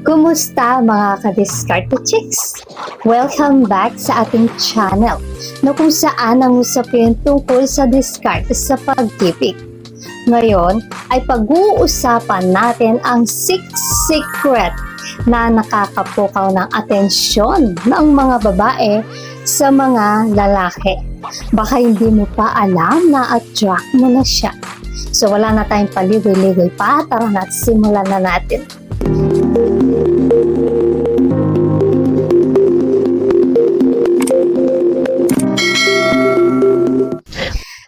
Kumusta mga ka-Diskarte Chicks? Welcome back sa ating channel na kung saan ang usapin tungkol sa diskarte sa pag-ibig. Ngayon ay pag-uusapan natin ang 6 secret na nakakapukaw ng atensyon ng mga babae sa mga lalaki. Baka hindi mo pa alam na attract mo na siya. So wala na tayong paligoy-ligoy pa, tara na at simulan na natin.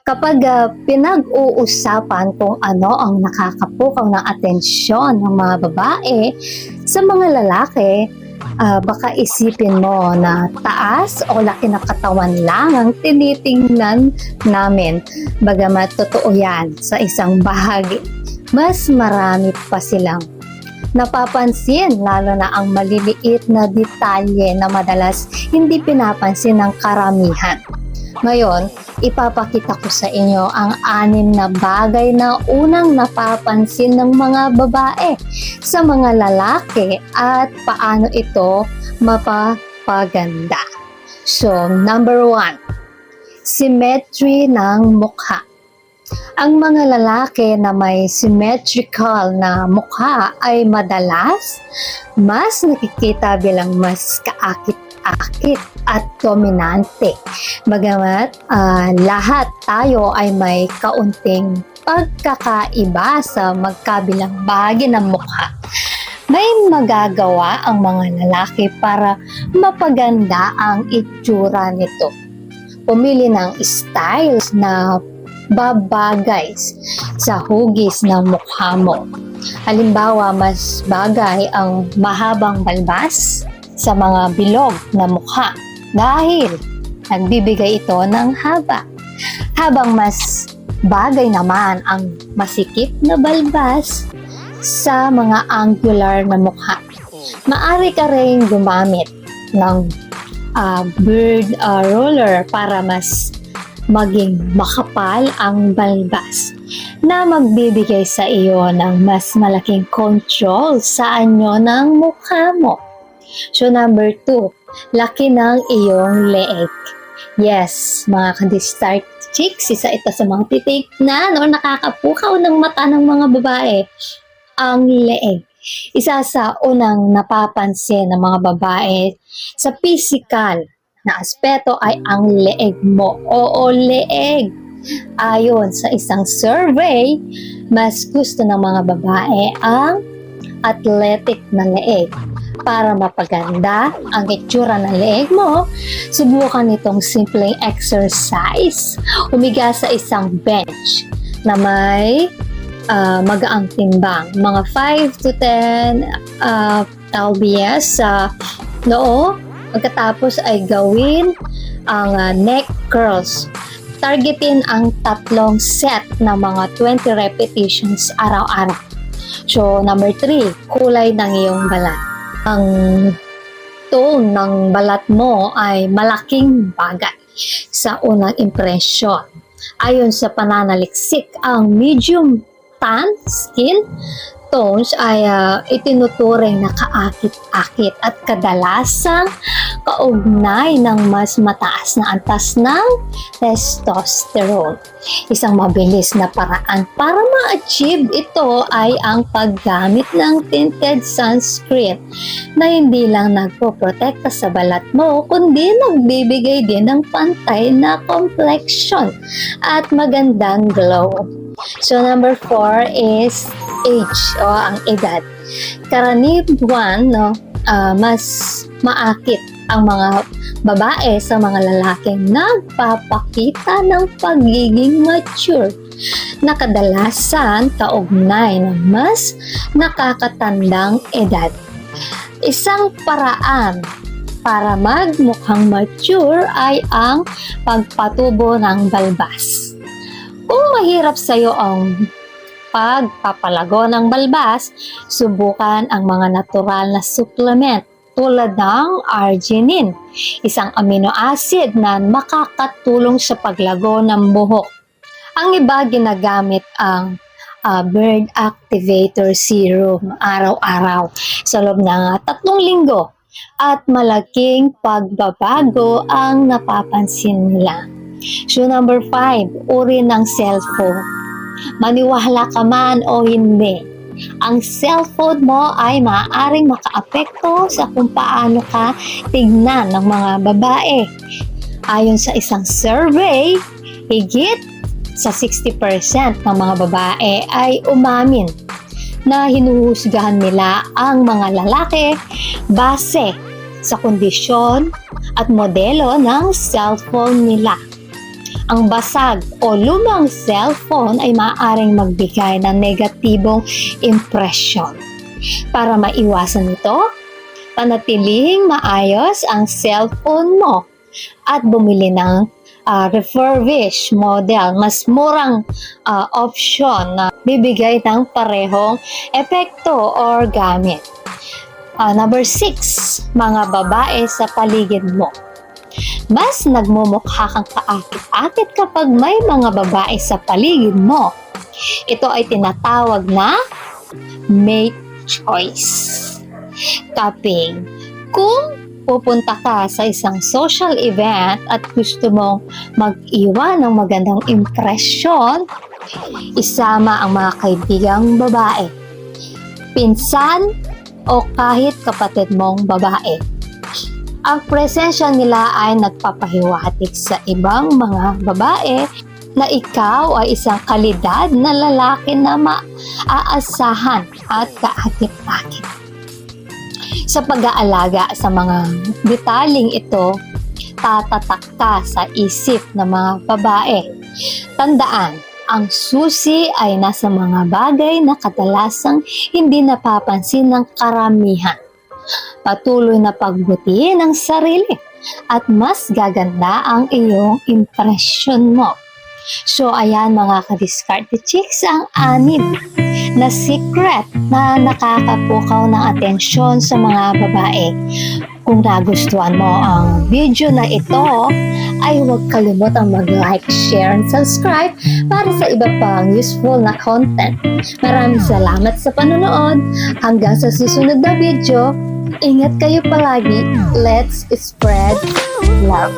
Kapag pinag-uusapan kung ano ang nakakapukaw ng atensyon ng mga babae sa mga lalaki, baka isipin mo na taas o laki ng katawan lang ang tinitingnan namin. Bagamat totoo yan sa isang bahagi, mas marami pa silang napapansin, lalo na ang maliliit na detalye na madalas hindi pinapansin ng karamihan. Ngayon, ipapakita ko sa inyo ang 6 na bagay na unang napapansin ng mga babae sa mga lalaki at paano ito mapapaganda. So, number 1, symmetry ng mukha. Ang mga lalaki na may symmetrical na mukha ay madalas mas nakikita bilang mas kaakit-akit at dominante. Bagamat lahat tayo ay may kaunting pagkakaiba sa magkabilang bahagi ng mukha, may magagawa ang mga lalaki para mapaganda ang itsura nito. Pumili ng styles na babagay sa hugis ng mukha mo. Halimbawa, mas bagay ang mahabang balbas sa mga bilog na mukha dahil nagbibigay ito ng haba. Habang mas bagay naman ang masikip na balbas sa mga angular na mukha. Maaari ka rin gumamit ng beard roller para mas maging makapal ang balbas na magbibigay sa iyo ng mas malaking control sa anyo ng mukha mo. So number 2, laki ng iyong leeg. Yes, mga ka-Diskarte Chicks, isa ito sa mga titignan o nakakapukaw ng mata ng mga babae, ang leeg. Isa sa unang napapansin ng mga babae sa physical na aspeto ay ang leeg mo. Oo, leeg. Ayon sa isang survey, mas gusto ng mga babae ang athletic na leeg. Para mapaganda ang itsura ng leeg mo, subukan itong simpleng exercise. Humiga sa isang bench na may magaang timbang, mga 5 to 10 lbs sa noo. Pagkatapos ay gawin ang neck curls. Targetin ang 3 set na mga 20 repetitions araw-araw. So, number 3, kulay ng iyong balat. Ang tone ng balat mo ay malaking bagay sa unang impresyon. Ayon sa pananaliksik, ang medium tan skin tones ay itinuturing na kaakit-akit at kadalasang kaugnay ng mas mataas na antas ng testosterone. Isang mabilis na paraan para ma-achieve ito ay ang paggamit ng tinted sunscreen na hindi lang nagpoprotekta sa balat mo, kundi nagbibigay din ng pantay na complexion at magandang glow. So number 4 is age o ang edad. Karaniwan, mas maakit ang mga babae sa mga lalaking nagpapakita ng pagiging mature na kadalasan kaugnay ng mas nakakatandang edad. Isang paraan para magmukhang mature ay ang pagpatubo ng balbas. Kung mahirap sa iyo ang pagpapalago ng balbas, subukan ang mga natural na supplement tulad ng arginine, isang amino acid na makakatulong sa paglago ng buhok. Ang iba ginagamit ang Bird Activator Serum araw-araw sa loob ng 3 linggo. At malaking pagbabago ang napapansin nila. So number 5, uri ng cellphone. Maniwala ka man o hindi, ang cellphone mo ay maaaring makaapekto sa kung paano ka tignan ng mga babae. Ayon sa isang survey, higit sa 60% ng mga babae ay umamin na hinuhusgahan nila ang mga lalaki base sa kondisyon at modelo ng cellphone nila. Ang basag o lumang cellphone ay maaaring magbigay ng negatibong impresyon. Para maiwasan ito, panatilihing maayos ang cellphone mo at bumili ng refurbished model, mas murang option na bibigay ng parehong epekto or gamit. Number 6, mga babae sa paligid mo. Mas nagmumukha kang kaakit-akit kapag may mga babae sa paligid mo. Ito ay tinatawag na mate choice. Kaping, kung pupunta ka sa isang social event at gusto mong mag-iwan ng magandang impresyon, isama ang mga kaibigang babae, pinsan o kahit kapatid mong babae. Ang presensya nila ay nagpapahiwatig sa ibang mga babae na ikaw ay isang kalidad na lalaki na maaasahan at kaakit-akit. Sa pag-aalaga sa mga detaling ito, tatatak ka sa isip ng mga babae. Tandaan, ang susi ay nasa mga bagay na kadalasang hindi napapansin ng karamihan. Patuloy na pagbutihin ang sarili at mas gaganda ang iyong impression mo. So ayan mga ka-Diskarte Chicks, ang 6 na secret na nakakapukaw ng atensyon sa mga babae. Kung nagustuhan mo ang video na ito, ay huwag kalimutang mag-like, share, and subscribe para sa iba pang useful na content. Maraming salamat sa panonood. Hanggang sa susunod na video, ingat kayo palagi. Let's spread love.